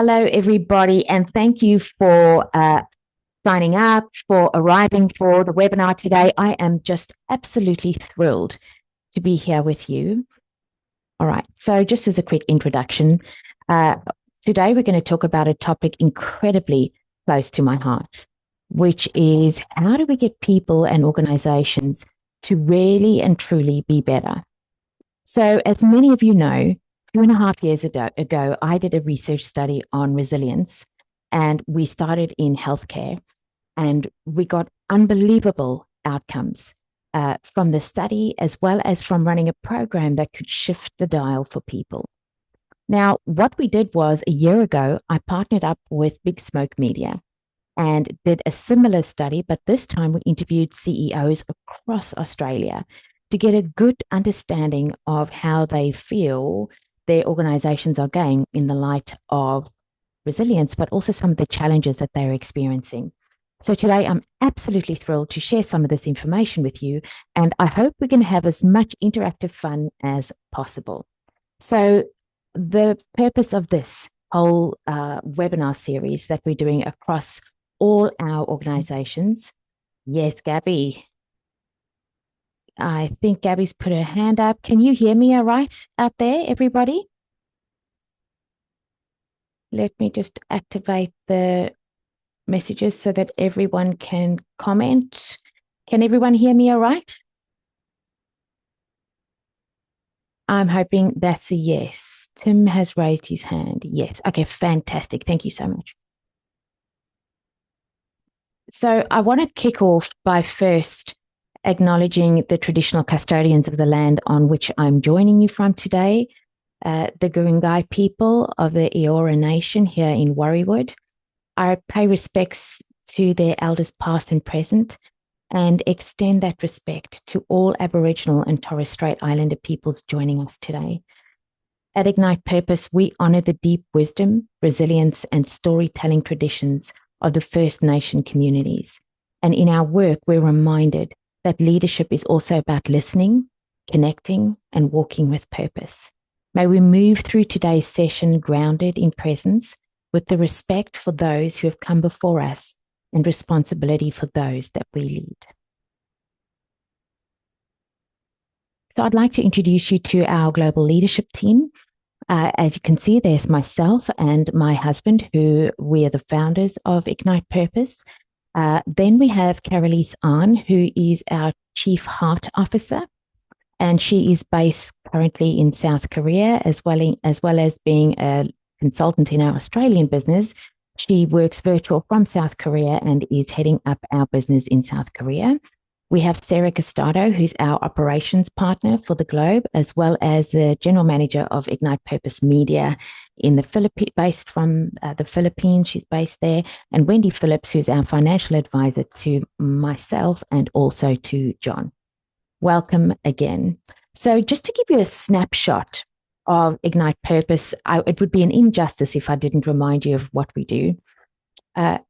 Hello, everybody, and thank you for signing up, for arriving for the webinar today. I am just absolutely thrilled to be here with you. All right, so just as a quick introduction, today we're going to talk about a topic incredibly close to my heart, which is how do we get people and organizations to really and truly be better? So, as many of you know, 2.5 years ago, I did a research study on resilience, and we started in healthcare, and we got unbelievable outcomes from the study, as well as from running a program that could shift the dial for people. Now, what we did was a year ago, I partnered up with Big Smoke Media and did a similar study, but this time we interviewed CEOs across Australia to get a good understanding of how they feel their organizations are going in the light of resilience, but also some of the challenges that they're experiencing. So today I'm absolutely thrilled to share some of this information with you, and I hope we can have as much interactive fun as possible. So the purpose of this whole webinar series that we're doing across all our organizations. Yes, Gabby. I think Gabby's put her hand up. Can you hear me all right out there, everybody? Let me just activate the messages so that everyone can comment. Can everyone hear me all right? I'm hoping that's a yes. Tim has raised his hand. Yes. Okay, fantastic. Thank you so much. So I want to kick off by first acknowledging the traditional custodians of the land on which I'm joining you from today, the Gurungai people of the Eora Nation here in Warriewood. I pay respects to their elders past and present and extend that respect to all Aboriginal and Torres Strait Islander peoples joining us today. At Ignite Purpose, we honour the deep wisdom, resilience, and storytelling traditions of the First Nation communities. And in our work, we're reminded that leadership is also about listening, connecting, and walking with purpose. May we move through today's session grounded in presence, with the respect for those who have come before us and responsibility for those that we lead. So I'd like to introduce you to our global leadership team. As you can see, there's myself and my husband, who we are the founders of Ignite Purpose. Then we have Carolise Ahn, who is our Chief Heart Officer, and she is based currently in South Korea, as well as being a consultant in our Australian business. She works virtual from South Korea and is heading up our business in South Korea. We have Sarah Costado, who's our operations partner for the globe, as well as the general manager of Ignite Purpose Media in the Philippines, based from the Philippines. She's based there. And Wendy Phillips, who's our financial advisor to myself and also to John. Welcome again. So just to give you a snapshot of Ignite Purpose, it would be an injustice if I didn't remind you of what we do.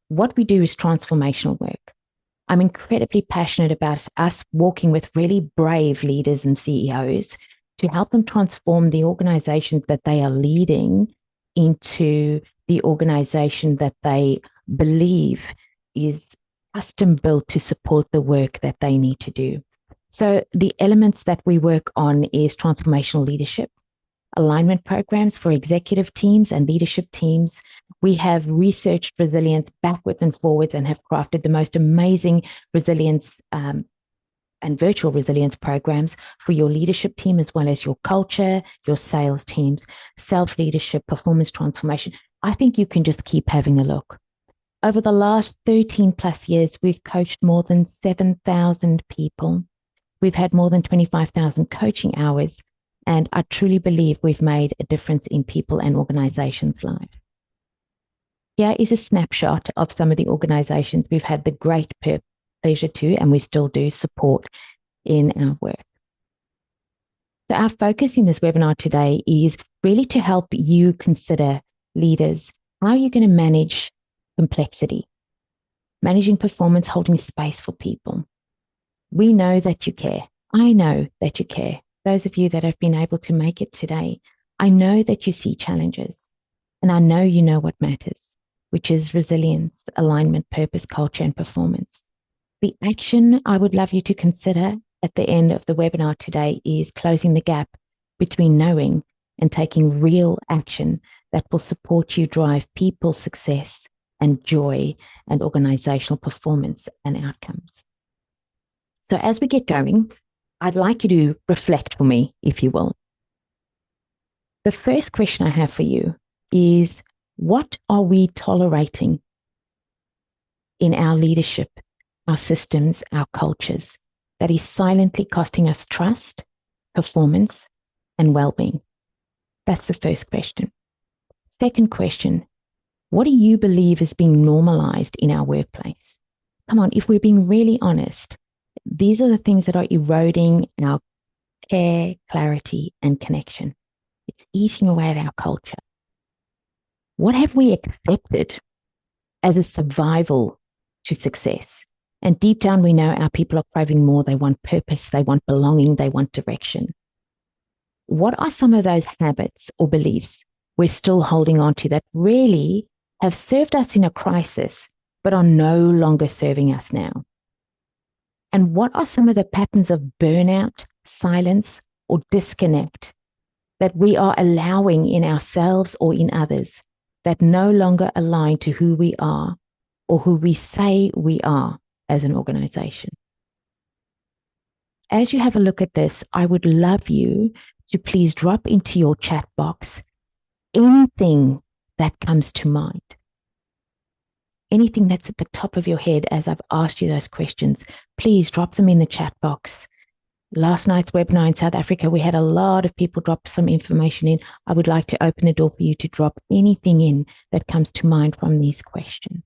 What we do is transformational work. I'm incredibly passionate about us working with really brave leaders and CEOs to help them transform the organizations that they are leading into the organization that they believe is custom built to support the work that they need to do. So the elements that we work on is transformational leadership, alignment programs for executive teams and leadership teams. We have researched resilience backwards and forwards and have crafted the most amazing resilience and virtual resilience programs for your leadership team, as well as your culture, your sales teams, self-leadership, performance transformation. I think you can just keep having a look. Over the last 13 plus years, we've coached more than 7,000 people. We've had more than 25,000 coaching hours. And I truly believe we've made a difference in people and organizations' lives. Here is a snapshot of some of the organizations we've had the great pleasure to, and we still do, support in our work. So our focus in this webinar today is really to help you consider, leaders, how you're going to manage complexity, managing performance, holding space for people. We know that you care. I know that you care. Those of you that have been able to make it today, I know that you see challenges. And I know you know what matters, which is resilience, alignment, purpose, culture, and performance. The action I would love you to consider at the end of the webinar today is closing the gap between knowing and taking real action that will support you drive people success and joy and organizational performance and outcomes. So as we get going, I'd like you to reflect for me, if you will. The first question I have for you is, what are we tolerating in our leadership, our systems, our cultures that is silently costing us trust, performance, and well-being? That's the first question. Second question, what do you believe is being normalized in our workplace? Come on, if we're being really honest, these are the things that are eroding our care, clarity, and connection. It's eating away at our culture. What have we accepted as a survival to success? And deep down, we know our people are craving more. They want purpose, they want belonging, they want direction. What are some of those habits or beliefs we're still holding on to that really have served us in a crisis, but are no longer serving us now? And what are some of the patterns of burnout, silence, or disconnect that we are allowing in ourselves or in others that no longer align to who we are or who we say we are as an organization? As you have a look at this, I would love you to please drop into your chat box anything that comes to mind. Anything that's at the top of your head as I've asked you those questions, please drop them in the chat box. Last night's webinar in South Africa, we had a lot of people drop some information in. I would like to open the door for you to drop anything in that comes to mind from these questions.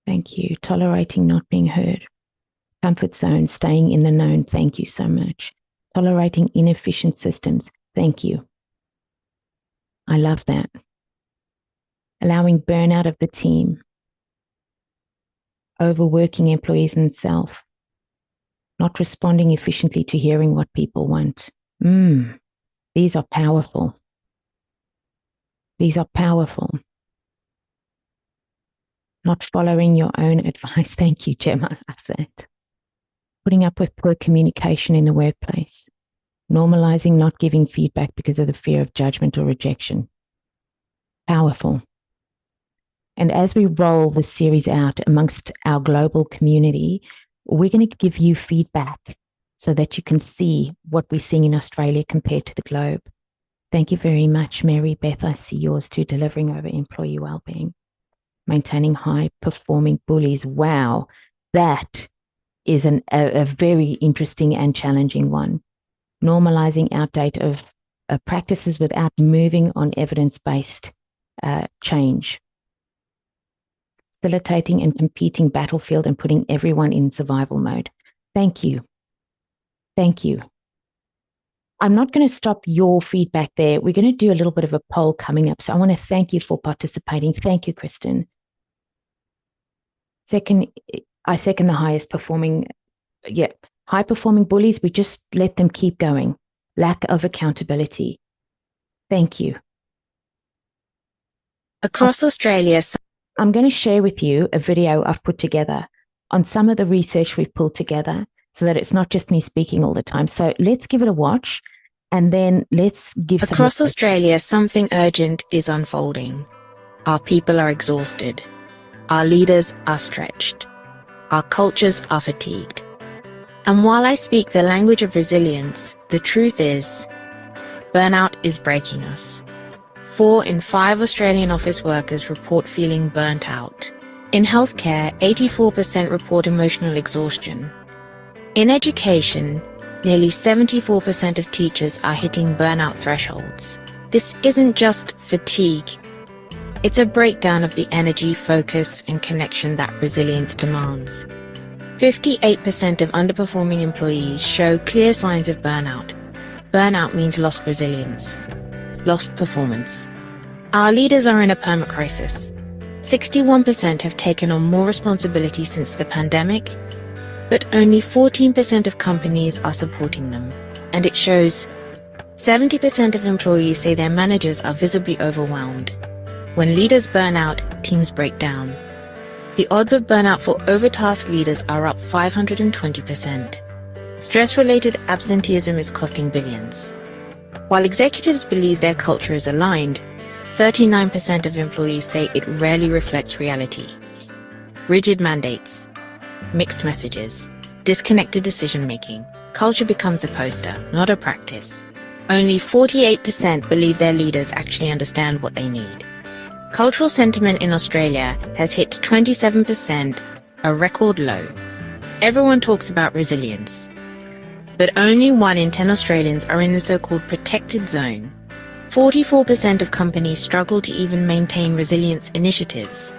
Thank you. Tolerating not being heard. Comfort zone, staying in the known. Thank you so much. Tolerating inefficient systems. Thank you. I love that. Allowing burnout of the team. Overworking employees and self. Not responding efficiently to hearing what people want. These are powerful. These are powerful. Not following your own advice. Thank you, Gemma. I love that. Putting up with poor communication in the workplace. Normalizing not giving feedback because of the fear of judgment or rejection. Powerful. And as we roll this series out amongst our global community, we're going to give you feedback so that you can see what we're seeing in Australia compared to the globe. Thank you very much, Mary Beth. I see yours too, delivering over employee wellbeing. Maintaining high-performing bullies. Wow, that is a very interesting and challenging one. Normalizing outdated practices without moving on evidence-based change. Facilitating and competing battlefield and putting everyone in survival mode. Thank you. Thank you. I'm not going to stop your feedback there. We're going to do a little bit of a poll coming up. So I want to thank you for participating. Thank you, Kristen. I second the highest performing, high performing bullies. We just let them keep going. Lack of accountability. Thank you. Across Australia, I'm going to share with you a video I've put together on some of the research we've pulled together so that it's not just me speaking all the time. So let's give it a watch and then let's give across Australia, something urgent is unfolding. Our people are exhausted. Our leaders are stretched. Our cultures are fatigued. And while I speak the language of resilience, the truth is, burnout is breaking us. 4 in 5 Australian office workers report feeling burnt out. In healthcare, 84% report emotional exhaustion. In education, nearly 74% of teachers are hitting burnout thresholds. This isn't just fatigue. It's a breakdown of the energy, focus, and connection that resilience demands. 58% of underperforming employees show clear signs of burnout. Burnout means lost resilience. lost performance. Our leaders are in a perma-crisis. 61% have taken on more responsibility since the pandemic, but only 14% of companies are supporting them. And it shows 70% of employees say their managers are visibly overwhelmed. When leaders burn out, teams break down. The odds of burnout for overtasked leaders are up 520%. Stress-related absenteeism is costing billions. While executives believe their culture is aligned, 39% of employees say it rarely reflects reality. Rigid mandates, mixed messages, disconnected decision-making. Culture becomes a poster, not a practice. Only 48% believe their leaders actually understand what they need. Cultural sentiment in Australia has hit 27%, a record low. Everyone talks about resilience, but only 1 in 10 Australians are in the so-called protected zone. 44% of companies struggle to even maintain resilience initiatives.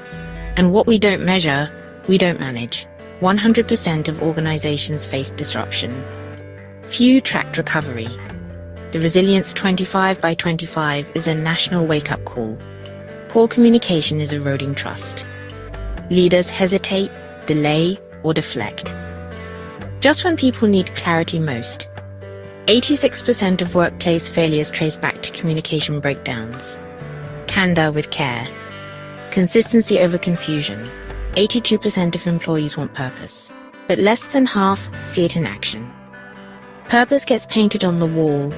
And what we don't measure, we don't manage. 100% of organizations face disruption. Few tracked recovery. The Resilience 25 by 25 is a national wake-up call. Poor communication is eroding trust. Leaders hesitate, delay, or deflect. Just when people need clarity most. 86% of workplace failures trace back to communication breakdowns. Candor with care. Consistency over confusion. 82% of employees want purpose, but less than half see it in action. Purpose gets painted on the wall,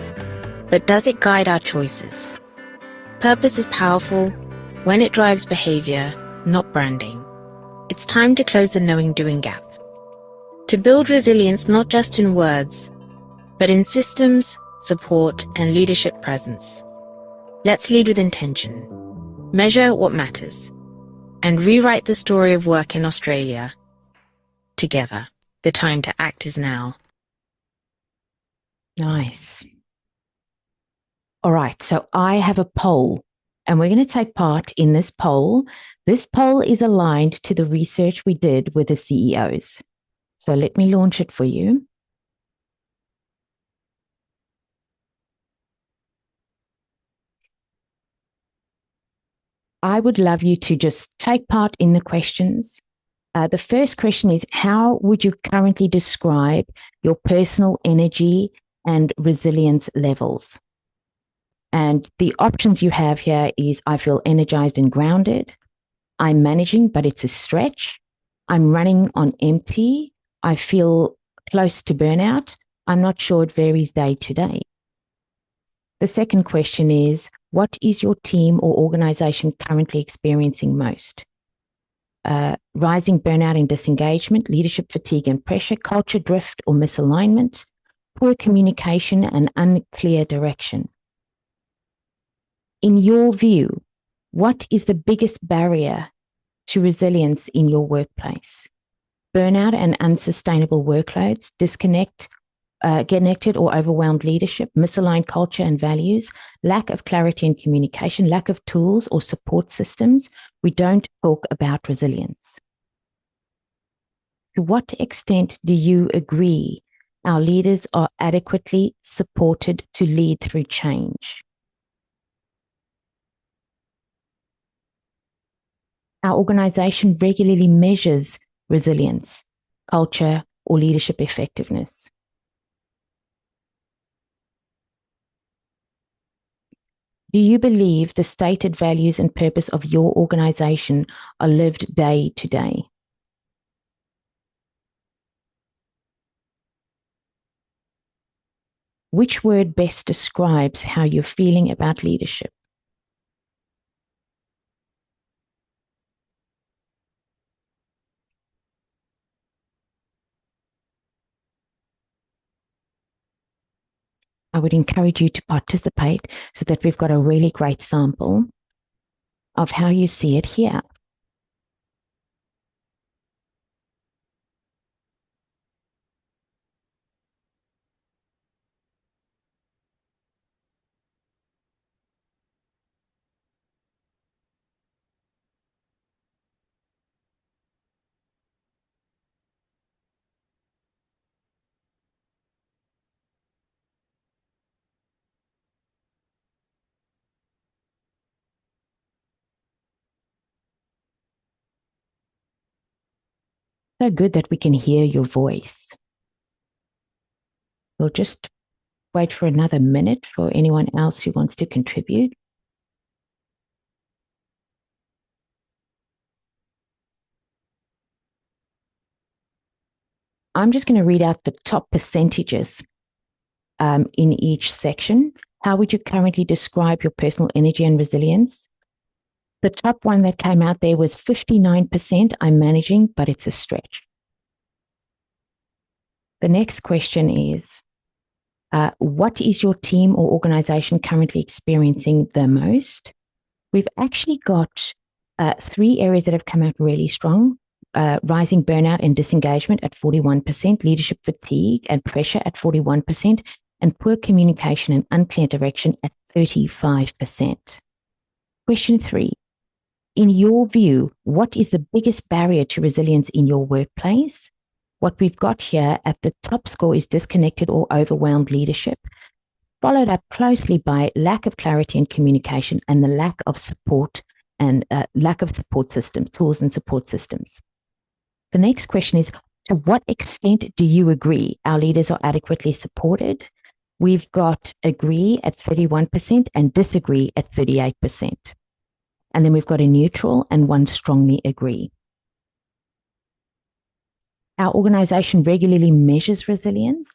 but does it guide our choices? Purpose is powerful when it drives behavior, not branding. It's time to close the knowing-doing gap. To build resilience not just in words, but in systems, support, and leadership presence. Let's lead with intention, measure what matters, and rewrite the story of work in Australia together. The time to act is now. Nice. All right, so I have a poll, and we're going to take part in this poll. This poll is aligned to the research we did with the CEOs. So let me launch it for you. I would love you to just take part in the questions. The first question is, how would you currently describe your personal energy and resilience levels? And the options you have here is, I feel energized and grounded. I'm managing, but it's a stretch. I'm running on empty. I feel close to burnout. I'm not sure, it varies day to day. The second question is, what is your team or organization currently experiencing most? Rising burnout and disengagement, leadership fatigue and pressure, culture drift or misalignment, poor communication and unclear direction. In your view, what is the biggest barrier to resilience in your workplace? Burnout and unsustainable workloads, connected or overwhelmed leadership, misaligned culture and values, lack of clarity and communication, lack of tools or support systems. We don't talk about resilience. To what extent do you agree our leaders are adequately supported to lead through change? Our organization regularly measures resilience, culture, or leadership effectiveness. Do you believe the stated values and purpose of your organization are lived day to day? Which word best describes how you're feeling about leadership? I would encourage you to participate so that we've got a really great sample of how you see it here. So good that we can hear your voice. We'll just wait for another minute for anyone else who wants to contribute. I'm just going to read out the top percentages in each section. How would you currently describe your personal energy and resilience? The top one that came out there was 59%. I'm managing, but it's a stretch. The next question is, what is your team or organization currently experiencing the most? We've actually got 3 areas that have come out really strong. Rising burnout and disengagement at 41%, leadership fatigue and pressure at 41%, and poor communication and unclear direction at 35%. Question 3. In your view, what is the biggest barrier to resilience in your workplace? What we've got here at the top score is disconnected or overwhelmed leadership, followed up closely by lack of clarity and communication and the lack of support and lack of support systems, tools and support systems. The next question is, to what extent do you agree our leaders are adequately supported? We've got agree at 31% and disagree at 38%. And then we've got a neutral and one strongly agree. Our organization regularly measures resilience.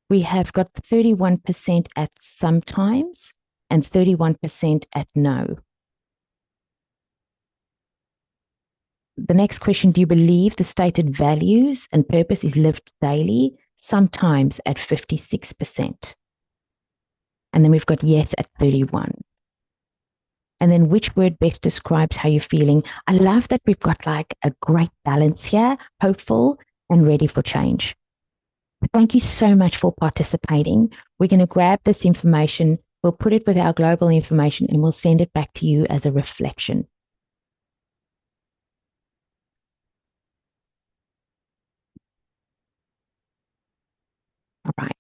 We have got 31% at sometimes and 31% at no. The next question, do you believe the stated values and purpose is lived daily? Sometimes at 56%. And then we've got yes at 31%. And then which word best describes how you're feeling? I love that we've got like a great balance here, hopeful and ready for change. Thank you so much for participating. We're going to grab this information, we'll put it with our global information, and we'll send it back to you as a reflection. All right.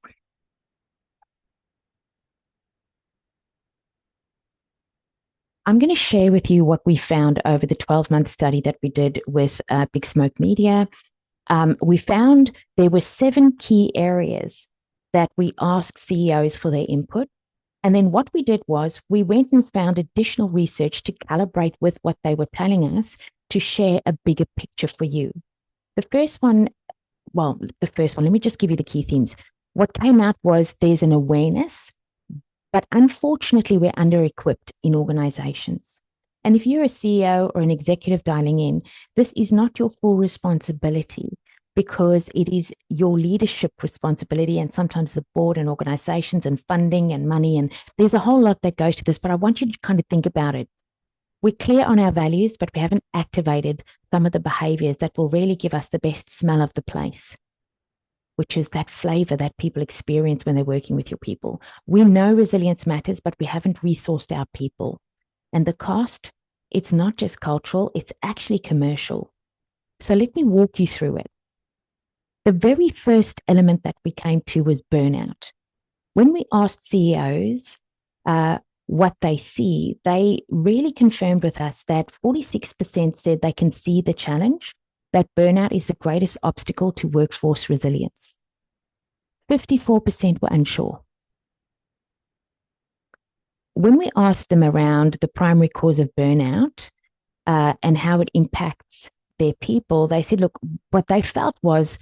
I'm going to share with you what we found over the 12-month study that we did with Big Smoke Media. We found there were 7 key areas that we asked CEOs for their input. And then what we did was we went and found additional research to calibrate with what they were telling us to share a bigger picture for you. The first one, let me just give you the key themes. What came out was there's an awareness, but unfortunately, we're under-equipped in organizations. And if you're a CEO or an executive dialing in, this is not your full responsibility because it is your leadership responsibility and sometimes the board and organizations and funding and money. And there's a whole lot that goes to this, but I want you to kind of think about it. We're clear on our values, but we haven't activated some of the behaviors that will really give us the best smell of the place, which is that flavor that people experience when they're working with your people. We know resilience matters, but we haven't resourced our people. And the cost, it's not just cultural, it's actually commercial. So let me walk you through it. The very first element that we came to was burnout. When we asked CEOs what they see, they really confirmed with us that 46% said they can see the challenge, that burnout is the greatest obstacle to workforce resilience. 54% were unsure. When we asked them around the primary cause of burnout and how it impacts their people, they said, look, what they felt was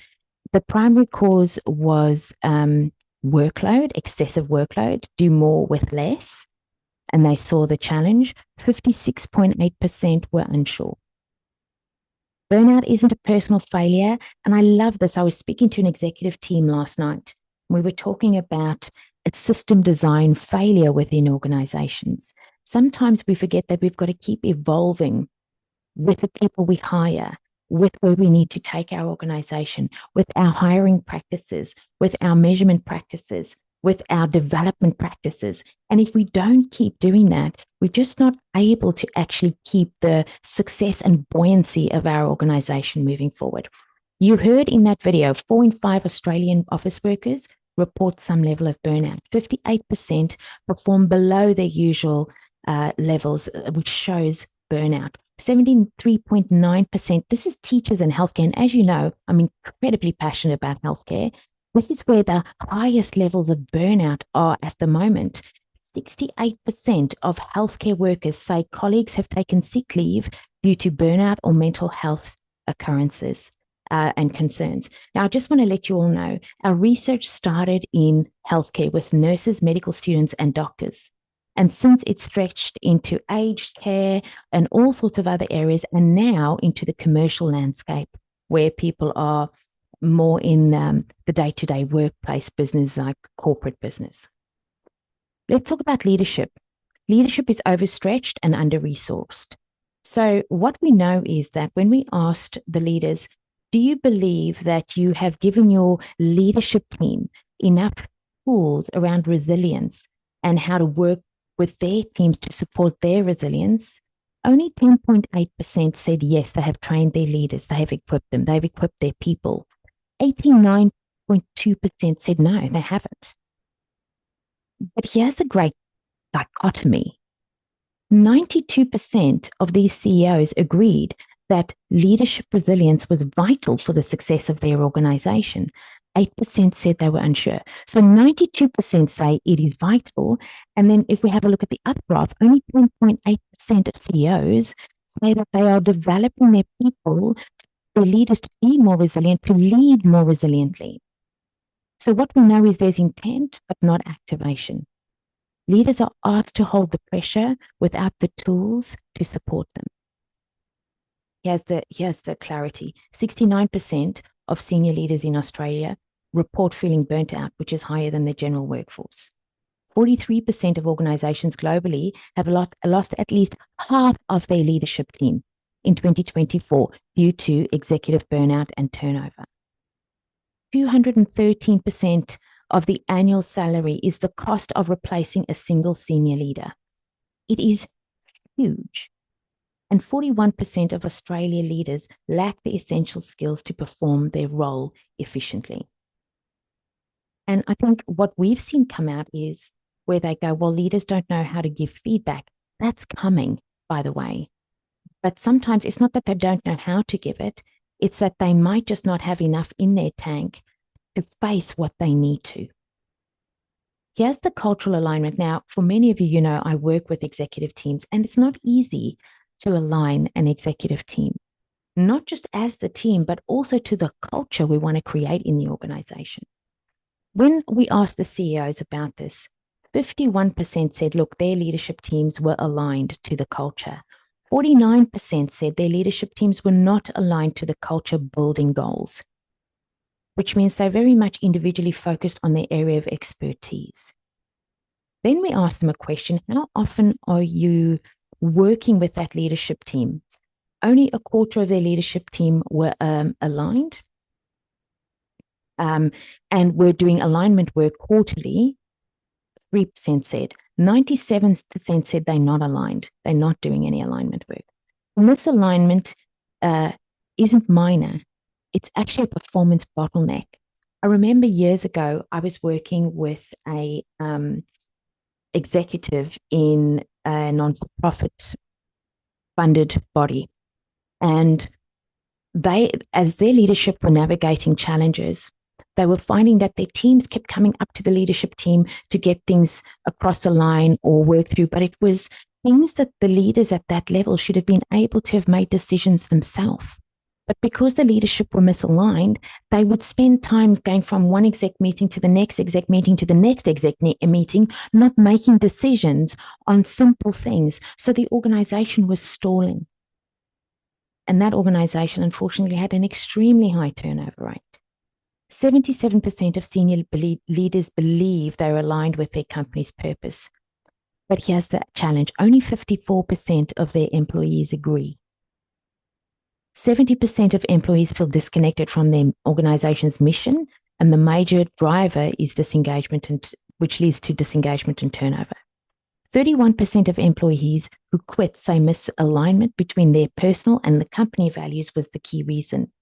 the primary cause was workload, excessive workload, do more with less. And they saw the challenge. 56.8% were unsure. Burnout isn't a personal failure. And I love this. I was speaking to an executive team last night. We were talking about a system design failure within organizations. Sometimes we forget that we've got to keep evolving with the people we hire, with where we need to take our organization, with our hiring practices, with our measurement practices, with our development practices. And if we don't keep doing that, we're just not able to actually keep the success and buoyancy of our organization moving forward. You heard in that video, 4 in 5 Australian office workers report some level of burnout. 58% perform below their usual levels, which shows burnout. 73.9%. This is teachers and healthcare. And as you know, I'm incredibly passionate about healthcare. This is where the highest levels of burnout are at the moment. 68% of healthcare workers say colleagues have taken sick leave due to burnout or mental health occurrences and concerns. Now, I just want to let you all know, our research started in healthcare with nurses, medical students, and doctors. And since it's stretched into aged care and all sorts of other areas, and now into the commercial landscape where people are more in the day-to-day workplace business, like corporate business. Let's talk about leadership. Leadership is overstretched and under-resourced. So what we know is that when we asked the leaders, do you believe that you have given your leadership team enough tools around resilience and how to work with their teams to support their resilience? Only 10.8% said yes, they have trained their leaders, they have equipped them, they've equipped their people. 89.2% said no, they haven't. But here's the great dichotomy. 92% of these CEOs agreed that leadership resilience was vital for the success of their organization. 8% said they were unsure. So 92% say it is vital. And then if we have a look at the other graph, only 10.8% of CEOs say that they are developing their people, their leaders, to be more resilient, to lead more resiliently. So what we know is there's intent, but not activation. Leaders are asked to hold the pressure without the tools to support them. Here's the clarity. 69% of senior leaders in Australia report feeling burnt out, which is higher than the general workforce. 43% of organizations globally have lost at least half of their leadership team in 2024 due to executive burnout and turnover. 213% of the annual salary is the cost of replacing a single senior leader. It is huge. And 41% of Australia leaders lack the essential skills to perform their role efficiently. And I think what we've seen come out is where they go, well, leaders don't know how to give feedback. That's coming, by the way. But sometimes it's not that they don't know how to give it, it's that they might just not have enough in their tank to face what they need to. Here's the cultural alignment. Now, for many of you, you know, I work with executive teams, and it's not easy to align an executive team, not just as the team, but also to the culture we want to create in the organization. When we asked the CEOs about this, 51% said, look, their leadership teams were aligned to the culture. 49% said their leadership teams were not aligned to the culture building goals, which means they're very much individually focused on their area of expertise. Then we asked them a question, how often are you working with that leadership team? Only a quarter of their leadership team were aligned and were doing alignment work quarterly. 3% said. 97% said they're not aligned. They're not doing any alignment work. Misalignment isn't minor. It's actually a performance bottleneck. I remember years ago, I was working with a executive in a non-for-profit funded body. And they, as their leadership were navigating challenges, they were finding that their teams kept coming up to the leadership team to get things across the line or work through, but it was things that the leaders at that level should have been able to have made decisions themselves. But because the leadership were misaligned, they would spend time going from one exec meeting to the next exec meeting to the next exec meeting, not making decisions on simple things. So the organization was stalling. And that organization, unfortunately, had an extremely high turnover rate. 77% of senior leaders believe they're aligned with their company's purpose. But here's the challenge. Only 54% of their employees agree. 70% of employees feel disconnected from their organization's mission, and the major driver is disengagement, which leads to disengagement and turnover. 31% of employees who quit say misalignment between their personal and the company values was the key reason.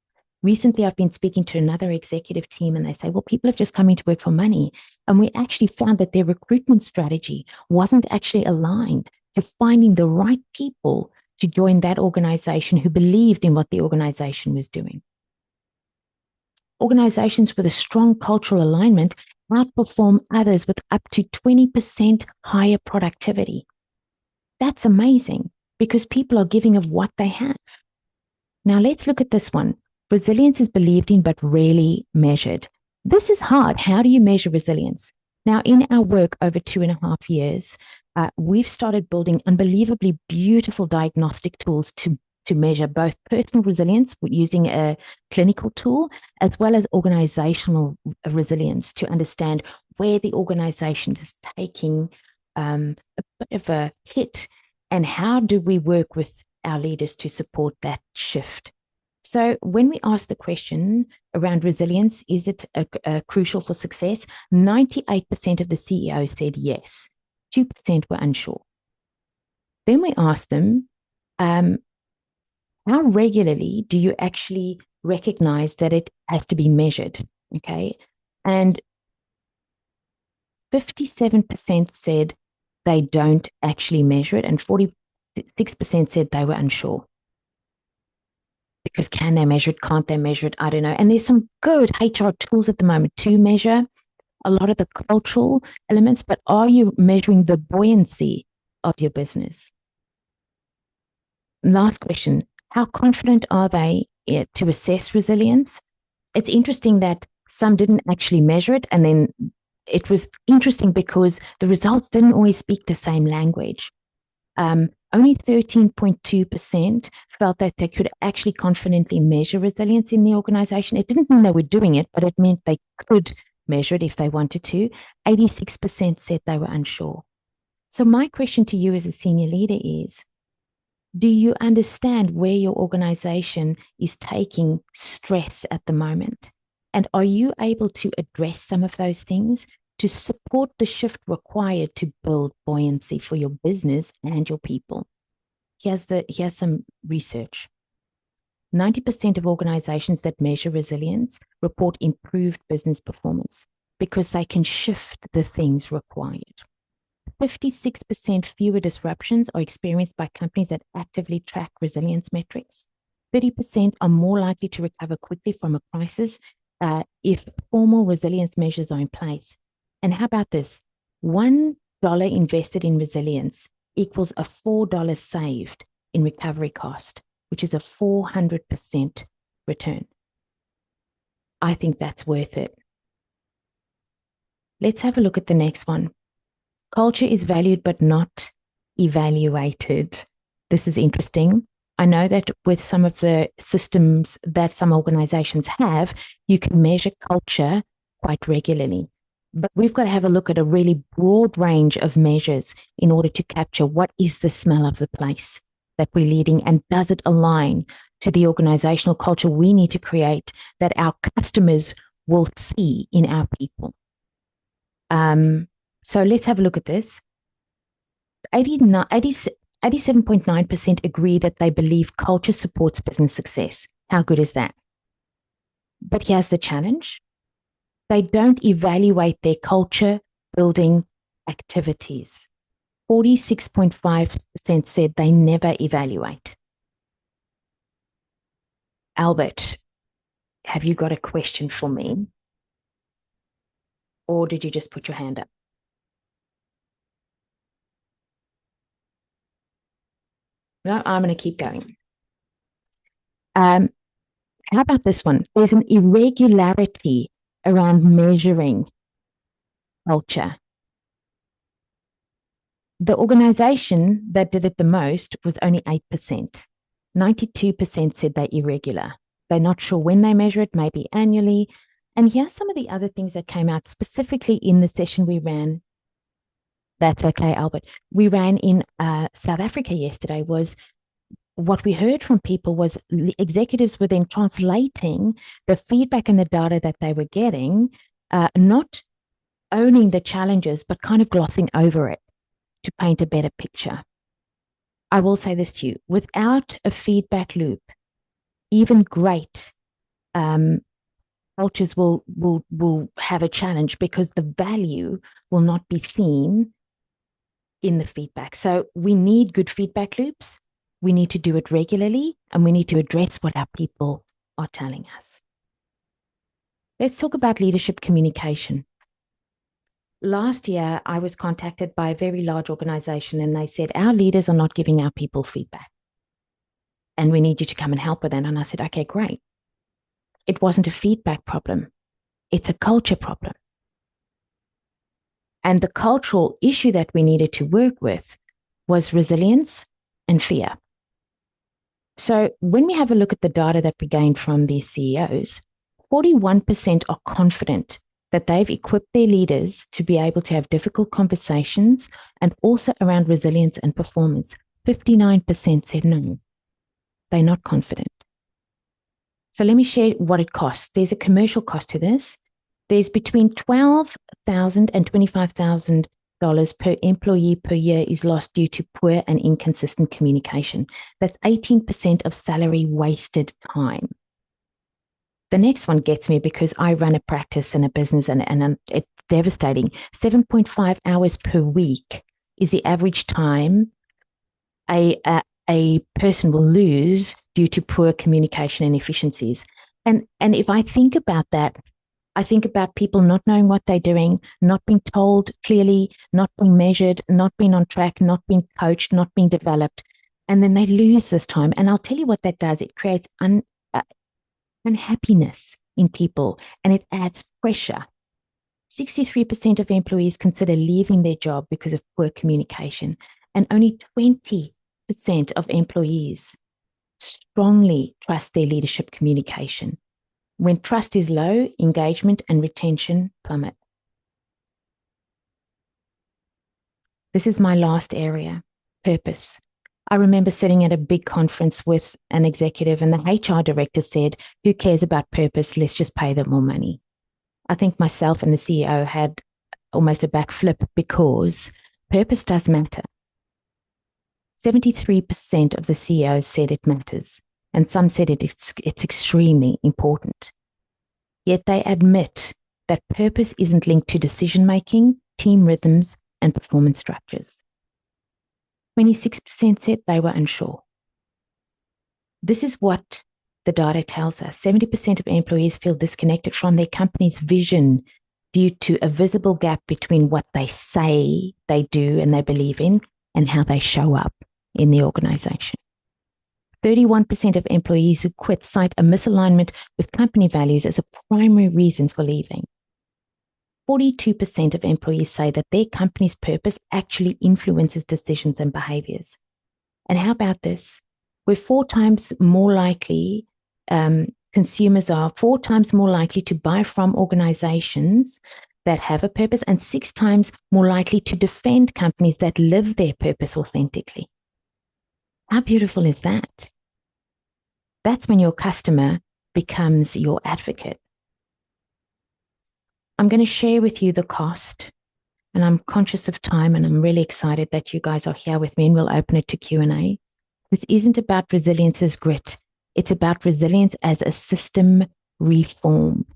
Recently, I've been speaking to another executive team and they say, well, people have just coming to work for money. And we actually found that their recruitment strategy wasn't actually aligned to finding the right people to join that organization who believed in what the organization was doing. Organizations with a strong cultural alignment outperform others with up to 20% higher productivity. That's amazing because people are giving of what they have. Now let's look at this one. Resilience is believed in but rarely measured. This is hard. How do you measure resilience? Now, in our work over 2.5 years, we've started building unbelievably beautiful diagnostic tools to measure both personal resilience using a clinical tool, as well as organizational resilience to understand where the organization is taking a bit of a hit and how do we work with our leaders to support that shift. So when we ask the question around resilience, is it crucial for success? 98% of the CEOs said yes. 2% were unsure. Then we asked them, how regularly do you actually recognize that it has to be measured? Okay. And 57% said they don't actually measure it, and 46% said they were unsure. Because can they measure it? Can't they measure it? I don't know. And there's some good HR tools at the moment to measure a lot of the cultural elements, but are you measuring the buoyancy of your business? Last question, how confident are they to assess resilience? It's interesting that some didn't actually measure it, and then it was interesting because the results didn't always speak the same language. Only 13.2% felt that they could actually confidently measure resilience in the organization. It didn't mean they were doing it, but it meant they could measure it if they wanted to. 86% said they were unsure. So my question to you as a senior leader is, do you understand where your organization is taking stress at the moment? And are you able to address some of those things to support the shift required to build buoyancy for your business and your people? Here's some research. 90% of organizations that measure resilience report improved business performance because they can shift the things required. 56% fewer disruptions are experienced by companies that actively track resilience metrics. 30% are more likely to recover quickly from a crisis if formal resilience measures are in place. And how about this? $1 invested in resilience equals a $4 saved in recovery cost, which is a 400% return. I think that's worth it. Let's have a look at the next one. Culture is valued but not evaluated. This is interesting. I know that with some of the systems that some organizations have, you can measure culture quite regularly. But we've got to have a look at a really broad range of measures in order to capture what is the smell of the place that we're leading, and does it align to the organizational culture we need to create that our customers will see in our people. So let's have a look at this. 87.9% agree that they believe culture supports business success. How good is that? But here's the challenge. They don't evaluate their culture building activities. 46.5% said they never evaluate. Albert, have you got a question for me? Or did you just put your hand up? No, I'm going to keep going. How about this one? There's an irregularity around measuring culture. The organization that did it the most was only 8%. 92% said they're irregular. They're not sure when they measure it, maybe annually. And here's some of the other things that came out specifically in the session we ran. That's okay, Albert. We ran in South Africa yesterday. Was what we heard from people was executives were then translating the feedback and the data that they were getting, not owning the challenges, but kind of glossing over it to paint a better picture. I will say this to you, without a feedback loop, even great cultures will have a challenge because the value will not be seen in the feedback. So we need good feedback loops. We need to do it regularly, and we need to address what our people are telling us. Let's talk about leadership communication. Last year, I was contacted by a very large organization, and they said, our leaders are not giving our people feedback, and we need you to come and help with that. And I said, okay, great. It wasn't a feedback problem. It's a culture problem. And the cultural issue that we needed to work with was resilience and fear. So when we have a look at the data that we gained from these CEOs, 41% are confident that they've equipped their leaders to be able to have difficult conversations, and also around resilience and performance. 59% said no, they're not confident. So let me share what it costs. There's a commercial cost to this. There's between $12,000 and $25,000 per employee per year is lost due to poor and inconsistent communication. That's 18% of salary wasted time. The next one gets me because I run a practice and a business, and it's devastating. 7.5 hours per week is the average time a person will lose due to poor communication and efficiencies. And if I think about that, I think about people not knowing what they're doing, not being told clearly, not being measured, not being on track, not being coached, not being developed. And then they lose this time. And I'll tell you what that does. It creates unhappiness in people, and it adds pressure. 63% of employees consider leaving their job because of poor communication, and only 20% of employees strongly trust their leadership communication. When trust is low, engagement and retention plummet. This is my last area, purpose. I remember sitting at a big conference with an executive, and the HR director said, who cares about purpose? Let's just pay them more money. I think myself and the CEO had almost a backflip, because purpose does matter. 73% of the CEOs said it matters, and some said it's extremely important. Yet they admit that purpose isn't linked to decision-making, team rhythms, and performance structures. 26% said they were unsure. This is what the data tells us. 70% of employees feel disconnected from their company's vision due to a visible gap between what they say they do and they believe in and how they show up in the organization. 31% of employees who quit cite a misalignment with company values as a primary reason for leaving. 42% of employees say that their company's purpose actually influences decisions and behaviors. And how about this? We're 4 times more likely, consumers are 4 times more likely to buy from organizations that have a purpose, and 6 times more likely to defend companies that live their purpose authentically. How beautiful is that? That's when your customer becomes your advocate. I'm going to share with you the cost, and I'm conscious of time, and I'm really excited that you guys are here with me, and we'll open it to Q&A. This isn't about resilience as grit. It's about resilience as a system reform.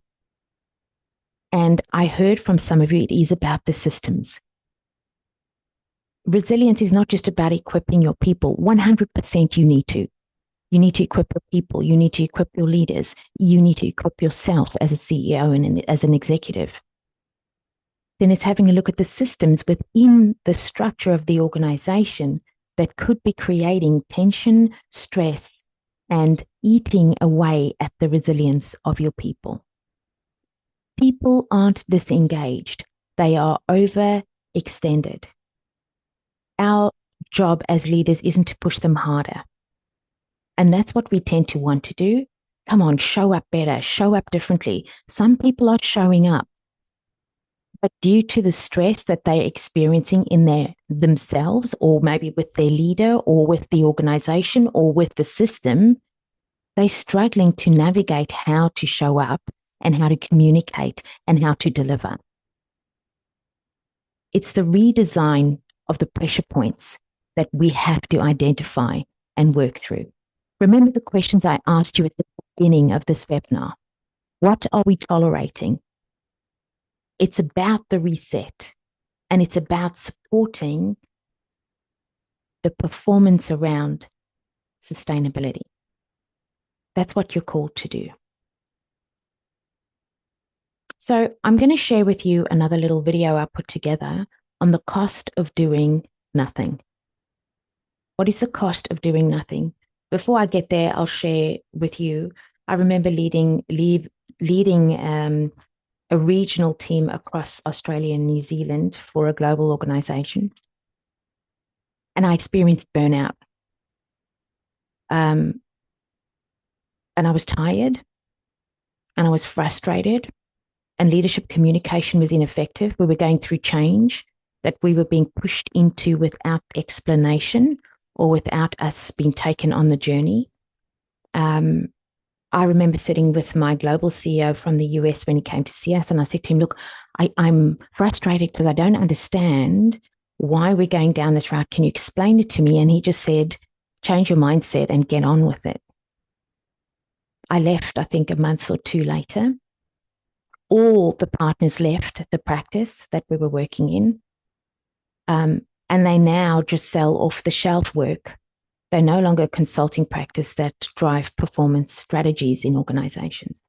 And I heard from some of you, it is about the systems. Resilience is not just about equipping your people. 100% you need to. You need to equip your people. You need to equip your leaders. You need to equip yourself as a CEO and as an executive. Then it's having a look at the systems within the structure of the organization that could be creating tension, stress, and eating away at the resilience of your people. People aren't disengaged. They are overextended. Our job as leaders isn't to push them harder. And that's what we tend to want to do. Come on, show up better, show up differently. Some people are showing up, but due to the stress that they're experiencing in themselves, or maybe with their leader, or with the organization, or with the system, they're struggling to navigate how to show up and how to communicate and how to deliver. It's the redesign of the pressure points that we have to identify and work through. Remember the questions I asked you at the beginning of this webinar. What are we tolerating? It's about the reset, and it's about supporting the performance around sustainability. That's what you're called to do. So I'm going to share with you another little video I put together on the cost of doing nothing. What is the cost of doing nothing? Before I get there, I'll share with you. I remember leading a regional team across Australia and New Zealand for a global organization. And I experienced burnout. And I was tired and I was frustrated, and leadership communication was ineffective. We were going through change that we were being pushed into without explanation or without us being taken on the journey. I remember sitting with my global CEO from the US when he came to see us, and I said to him, look, I'm frustrated because I don't understand why we're going down this route. Can you explain it to me? And he just said, change your mindset and get on with it. I left, I think, a month or two later. All the partners left the practice that we were working in. And they now just sell off the shelf work. They're no longer a consulting practice that drive performance strategies in organizations.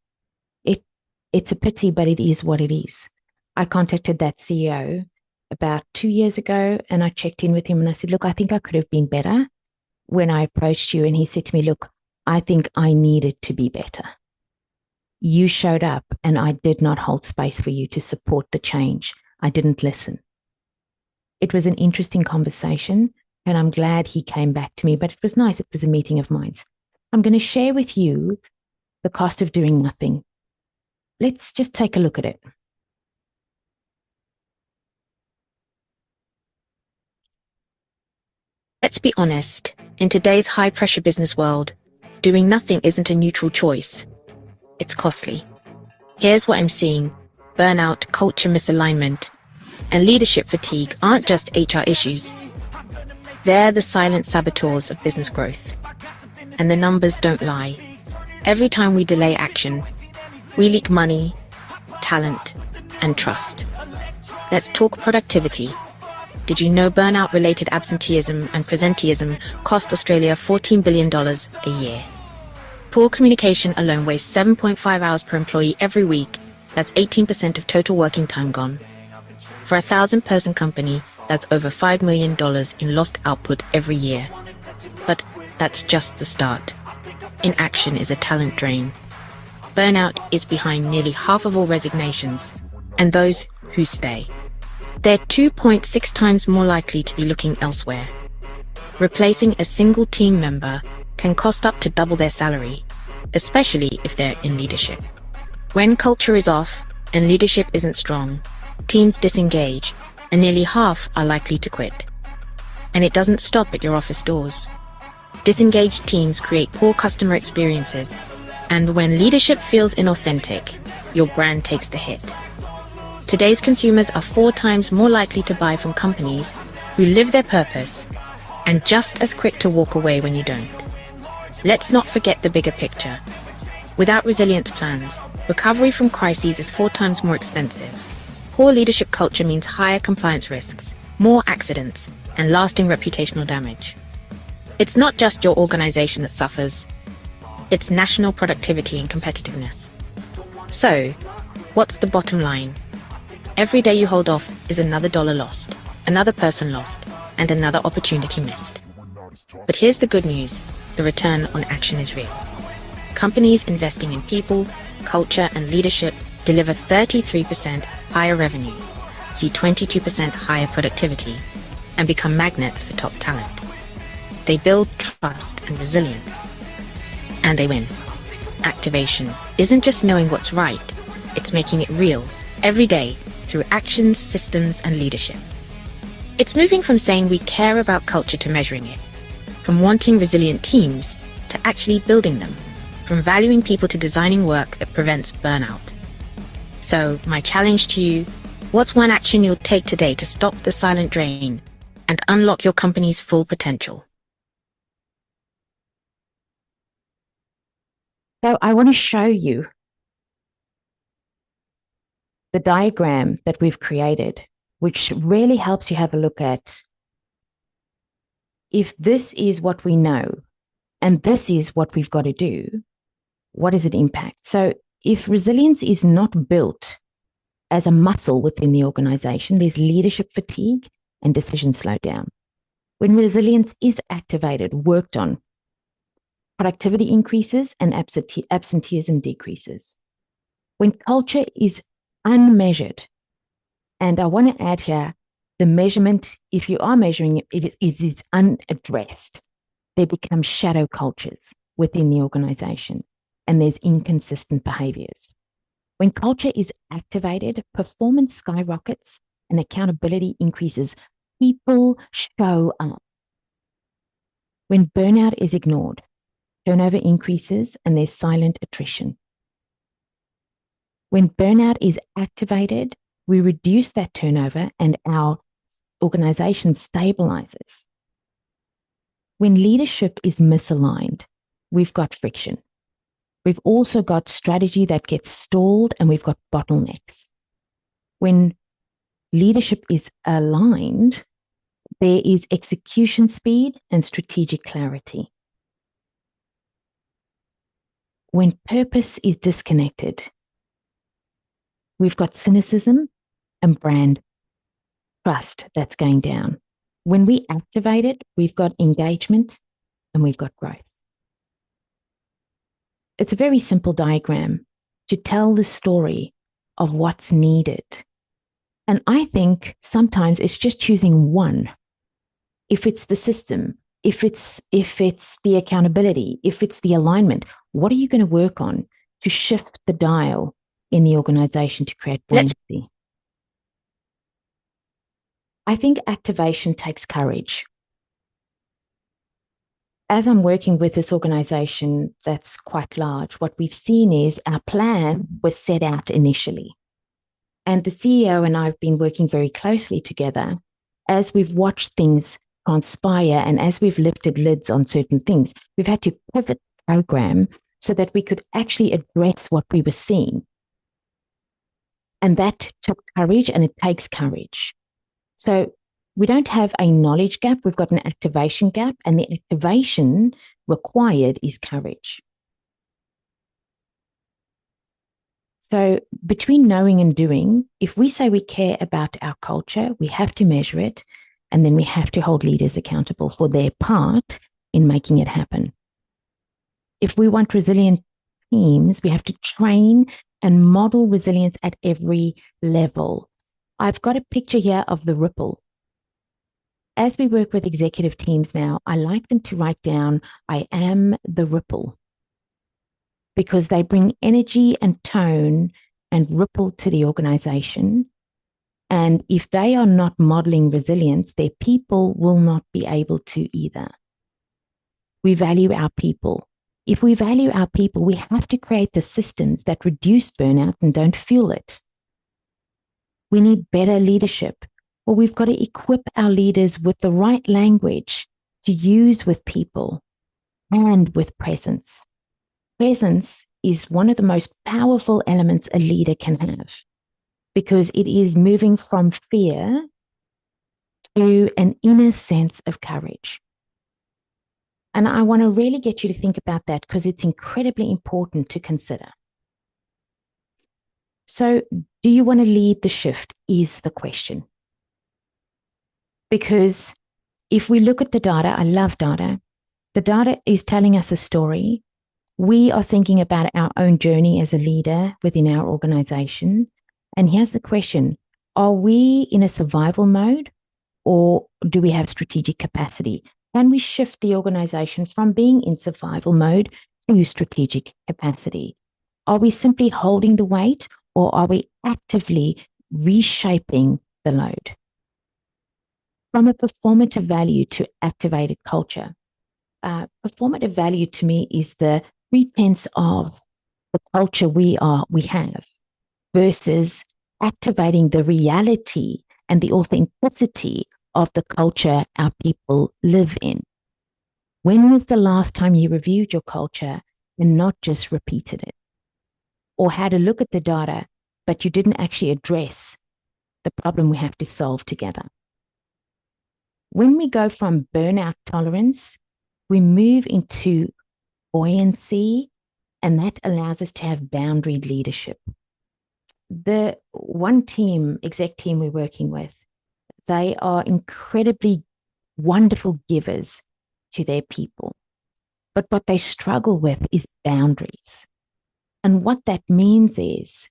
It's a pity, but it is what it is. I contacted that CEO about 2 years ago, and I checked in with him and I said, look, I think I could have been better when I approached you. And he said to me, look, I think I needed to be better. You showed up and I did not hold space for you to support the change. I didn't listen. It was an interesting conversation, and I'm glad he came back to me, but it was nice. It was a meeting of minds. I'm going to share with you the cost of doing nothing. Let's just take a look at it. Let's be honest, in today's high-pressure business world, doing nothing isn't a neutral choice. It's costly. Here's what I'm seeing. Burnout, culture misalignment, and leadership fatigue aren't just HR issues. They're the silent saboteurs of business growth. And the numbers don't lie. Every time we delay action, we leak money, talent, and trust. Let's talk productivity. Did you know burnout-related absenteeism and presenteeism cost Australia $14 billion a year? Poor communication alone wastes 7.5 hours per employee every week. That's 18% of total working time gone. For a 1,000-person company, that's over $5 million in lost output every year. But that's just the start. Inaction is a talent drain. Burnout is behind nearly half of all resignations, and those who stay. They're 2.6 times more likely to be looking elsewhere. Replacing a single team member can cost up to double their salary, especially if they're in leadership. When culture is off and leadership isn't strong, teams disengage, and nearly half are likely to quit. And it doesn't stop at your office doors. Disengaged teams create poor customer experiences, and when leadership feels inauthentic, your brand takes the hit. Today's consumers are 4 times more likely to buy from companies who live their purpose and just as quick to walk away when you don't. Let's not forget the bigger picture. Without resilience plans, recovery from crises is 4 times more expensive. Poor leadership culture means higher compliance risks, more accidents, and lasting reputational damage. It's not just your organization that suffers, it's national productivity and competitiveness. So, what's the bottom line? Every day you hold off is another dollar lost, another person lost, and another opportunity missed. But here's the good news, the return on action is real. Companies investing in people, culture, and leadership deliver 33% higher revenue, see 22% higher productivity, and become magnets for top talent. They build trust and resilience, and they win. Activation isn't just knowing what's right, it's making it real every day through actions, systems, and leadership. It's moving from saying we care about culture to measuring it, from wanting resilient teams to actually building them, from valuing people to designing work that prevents burnout. So, my challenge to you, what's one action you'll take today to stop the silent drain and unlock your company's full potential? So I want to show you the diagram that we've created, which really helps you have a look at if this is what we know, And this is what we've got to do. What does it impact? So if resilience is not built as a muscle within the organization, there's leadership fatigue and decision slowdown. When resilience is activated, worked on, productivity increases and absenteeism decreases. When culture is unmeasured, and I want to add here, the measurement, if you are measuring it, it is unaddressed. There become shadow cultures within the organization, and there's inconsistent behaviors. When culture is activated, performance skyrockets and accountability increases. People show up. When burnout is ignored, turnover increases and there's silent attrition. When burnout is activated, we reduce that turnover and our organization stabilizes. When leadership is misaligned, we've got friction. We've also got strategy that gets stalled and we've got bottlenecks. When leadership is aligned, there is execution speed and strategic clarity. When purpose is disconnected, we've got cynicism and brand trust that's going down. When we activate it, we've got engagement and we've got growth. It's a very simple diagram to tell the story of what's needed. And I think sometimes it's just choosing one. If it's the system, if it's the accountability, if it's the alignment, what are you going to work on to shift the dial in the organization to create buoyancy? I think activation takes courage. As I'm working with this organization that's quite large, what we've seen is our plan was set out initially. And the CEO and I have been working very closely together as we've watched things transpire and as we've lifted lids on certain things. We've had to pivot the program so that we could actually address what we were seeing. And that took courage, and it takes courage. So we don't have a knowledge gap, we've got an activation gap, and the activation required is courage. So between knowing and doing, if we say we care about our culture, we have to measure it, and then we have to hold leaders accountable for their part in making it happen. If we want resilient teams, we have to train and model resilience at every level. I've got a picture here of the ripple. As we work with executive teams now, I like them to write down, I am the ripple, because they bring energy and tone and ripple to the organization. And if they are not modeling resilience, their people will not be able to either. We value our people. If we value our people, we have to create the systems that reduce burnout and don't fuel it. We need better leadership. Well, we've got to equip our leaders with the right language to use with people and with presence. Presence is one of the most powerful elements a leader can have, because it is moving from fear to an inner sense of courage. And I want to really get you to think about that, because it's incredibly important to consider. So, do you want to lead the shift is the question. Because if we look at the data, I love data. The data is telling us a story. We are thinking about our own journey as a leader within our organization. And here's the question: are we in a survival mode, or do we have strategic capacity? Can we shift the organization from being in survival mode to strategic capacity? Are we simply holding the weight, or are we actively reshaping the load? From a performative value to activated culture, performative value to me is the pretense of the culture we have versus activating the reality and the authenticity of the culture our people live in. When was the last time you reviewed your culture and not just repeated it? Or had a look at the data, but you didn't actually address the problem we have to solve together? When we go from burnout tolerance, we move into buoyancy, and that allows us to have boundaried leadership. The one team, exec team we're working with, they are incredibly wonderful givers to their people. But what they struggle with is boundaries. And what that means is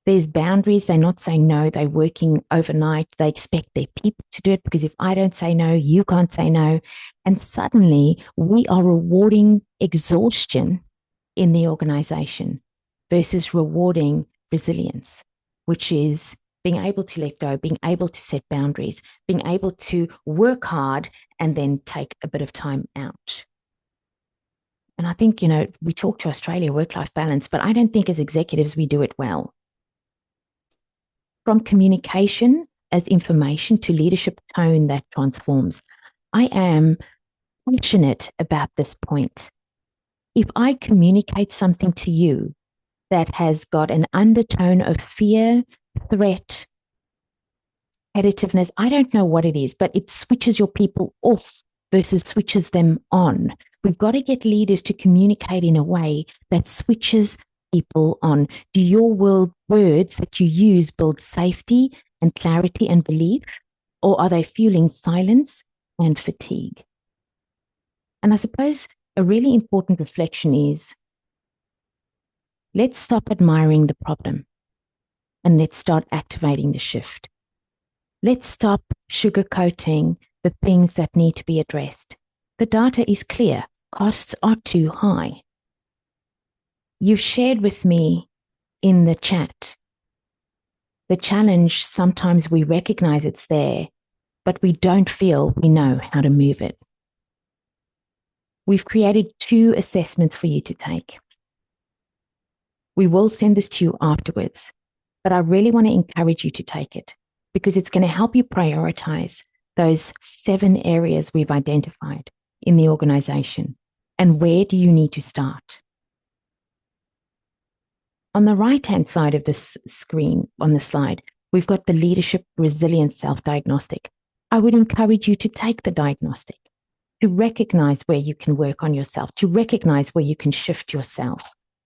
there's boundaries. They're not saying no. They're working overnight. They expect their people to do it because if I don't say no, you can't say no. And suddenly we are rewarding exhaustion in the organization versus rewarding resilience, which is being able to let go, being able to set boundaries, being able to work hard and then take a bit of time out. And I think, we talk to Australia work-life balance, but I don't think as executives we do it well. From communication as information to leadership tone that transforms. I am passionate about this point. If I communicate something to you that has got an undertone of fear, threat, competitiveness, I don't know what it is, but it switches your people off versus switches them on. We've got to get leaders to communicate in a way that switches people on. Do your words that you use build safety and clarity and belief, or are they fueling silence and fatigue? And I suppose a really important reflection is, let's stop admiring the problem and let's start activating the shift. Let's stop sugarcoating the things that need to be addressed. The data is clear. Costs are too high. You've shared with me in the chat the challenge. Sometimes we recognize it's there, but we don't feel we know how to move it. We've created 2 assessments for you to take. We will send this to you afterwards, but I really want to encourage you to take it because it's going to help you prioritize those 7 areas we've identified in the organization. And where do you need to start? On the right-hand side of this screen, on the slide, we've got the leadership resilience self-diagnostic. I would encourage you to take the diagnostic, to recognize where you can work on yourself, to recognize where you can shift yourself.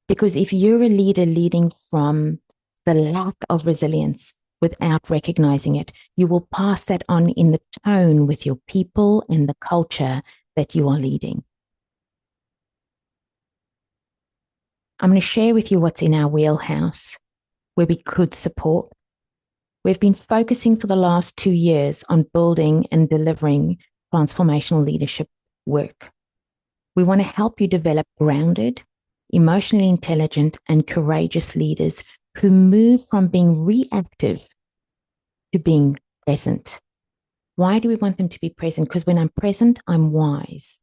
Because if you're a leader leading from the lack of resilience without recognizing it, you will pass that on in the tone with your people and the culture that you are leading. I'm going to share with you what's in our wheelhouse where we could support. We've been focusing for the last 2 years on building and delivering transformational leadership work. We want to help you develop grounded, emotionally intelligent, and courageous leaders who move from being reactive to being present. Why do we want them to be present? Because when I'm present, I'm wise.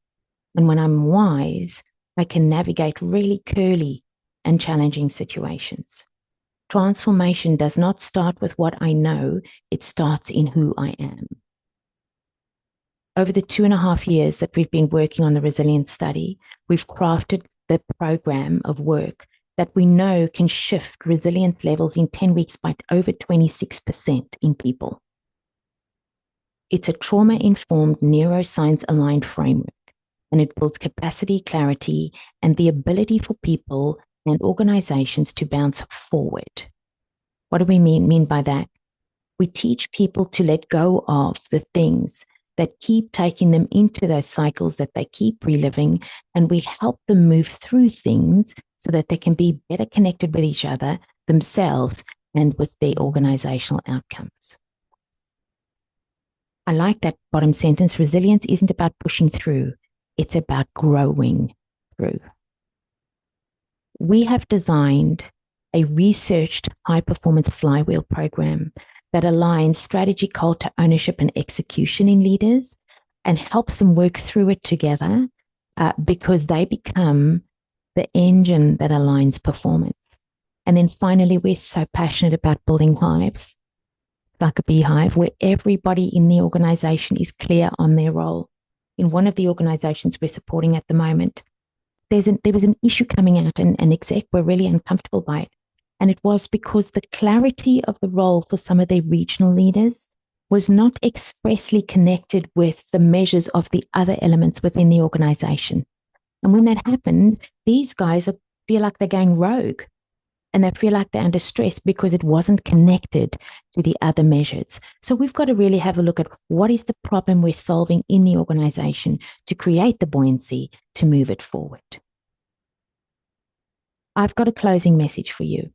And when I'm wise, I can navigate really curly and challenging situations. Transformation does not start with what I know, it starts in who I am. Over the 2.5 years that we've been working on the resilience study, we've crafted the program of work that we know can shift resilience levels in 10 weeks by over 26% in people. It's a trauma-informed, neuroscience-aligned framework, and it builds capacity, clarity, and the ability for people and organizations to bounce forward. What do we mean by that? We teach people to let go of the things that keep taking them into those cycles that they keep reliving, and we help them move through things so that they can be better connected with each other, themselves, and with their organizational outcomes. I like that bottom sentence. Resilience isn't about pushing through. It's about growing through. We have designed a researched high-performance flywheel program that aligns strategy, culture, ownership, and execution in leaders and helps them work through it together because they become the engine that aligns performance. And then finally, we're so passionate about building hives, like a beehive, where everybody in the organization is clear on their role. In one of the organizations we're supporting at the moment, there was an issue coming out and exec were really uncomfortable by it. And it was because the clarity of the role for some of their regional leaders was not expressly connected with the measures of the other elements within the organization. And when that happened, these guys feel like they're going rogue and they feel like they're under stress because it wasn't connected to the other measures. So we've got to really have a look at what is the problem we're solving in the organization to create the buoyancy to move it forward. I've got a closing message for you.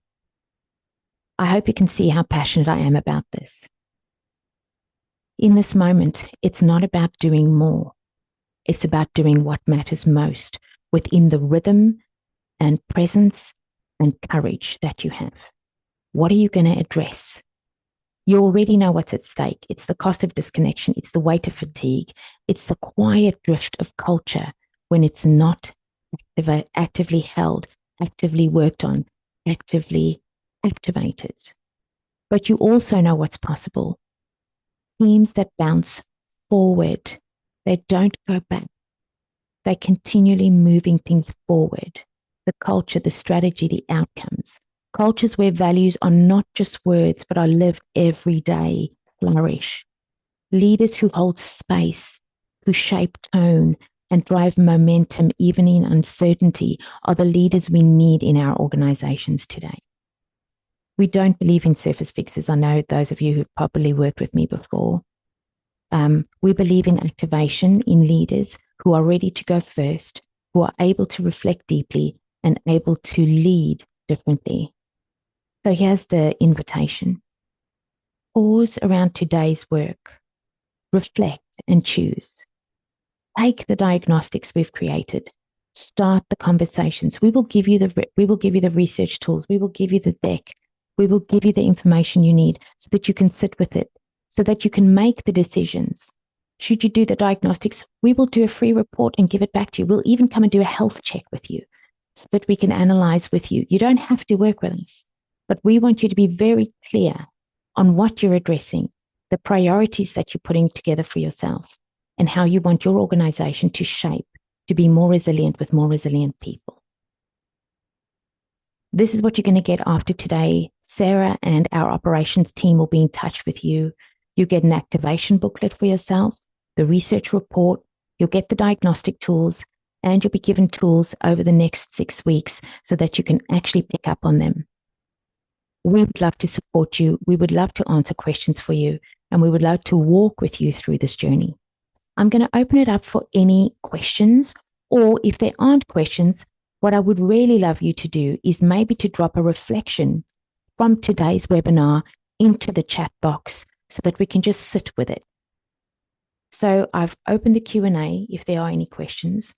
I hope you can see how passionate I am about this. In this moment, it's not about doing more. It's about doing what matters most within the rhythm and presence and courage that you have. What are you going to address? You already know what's at stake. It's the cost of disconnection. It's the weight of fatigue. It's the quiet drift of culture when it's not actively held, actively worked on, actively activated. But you also know what's possible. Teams that bounce forward, they don't go back. They're continually moving things forward. The culture, the strategy, the outcomes. Cultures where values are not just words, but are lived every day, flourish. Leaders who hold space, who shape tone and drive momentum even in uncertainty are the leaders we need in our organizations today. We don't believe in surface fixes. I know those of you who've probably worked with me before. We believe in activation in leaders who are ready to go first, who are able to reflect deeply and able to lead differently. So here's the invitation. Pause around today's work, reflect and choose. Take the diagnostics we've created, start the conversations. We will give you the research tools. We will give you the deck. We will give you the information you need so that you can sit with it, so that you can make the decisions. Should you do the diagnostics, we will do a free report and give it back to you. We'll even come and do a health check with you so that we can analyze with you. You don't have to work with us, but we want you to be very clear on what you're addressing, the priorities that you're putting together for yourself, and how you want your organization to shape to be more resilient with more resilient people. This is what you're going to get after today. Sarah and our operations team will be in touch with you. You get an activation booklet for yourself, the research report, you'll get the diagnostic tools, and you'll be given tools over the next 6 weeks so that you can actually pick up on them. We would love to support you. We would love to answer questions for you, and we would love to walk with you through this journey. I'm going to open it up for any questions, or if there aren't questions, what I would really love you to do is maybe to drop a reflection from today's webinar into the chat box so that we can just sit with it. So I've opened the Q&A if there are any questions,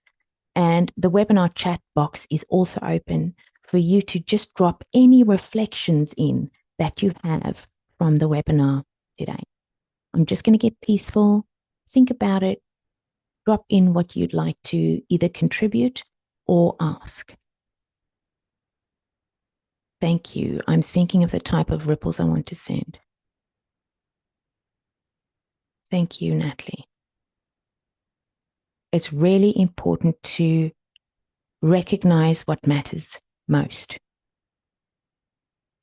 and the webinar chat box is also open for you to just drop any reflections in that you have from the webinar today. I'm just going to get peaceful, think about it, drop in what you'd like to either contribute or ask. Thank you. I'm thinking of the type of ripples I want to send. Thank you, Natalie. It's really important to recognize what matters most.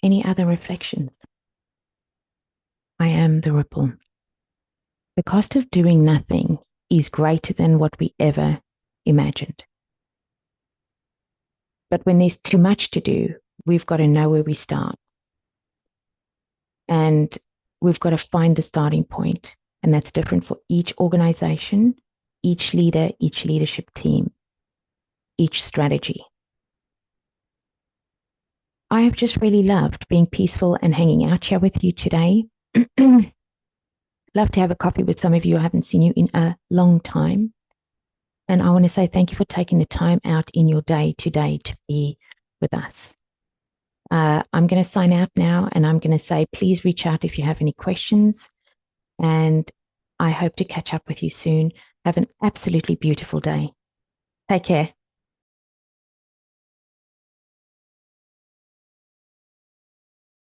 Any other reflections? I am the ripple. The cost of doing nothing is greater than what we ever imagined. But when there's too much to do, we've got to know where we start. And we've got to find the starting point. And that's different for each organization, each leader, each leadership team, each strategy. I have just really loved being peaceful and hanging out here with you today. Love to have a coffee with some of you. I haven't seen you in a long time. And I want to say thank you for taking the time out in your day today to be with us. I'm going to sign out now, and I'm going to say, please reach out if you have any questions. And I hope to catch up with you soon. Have an absolutely beautiful day. Take care.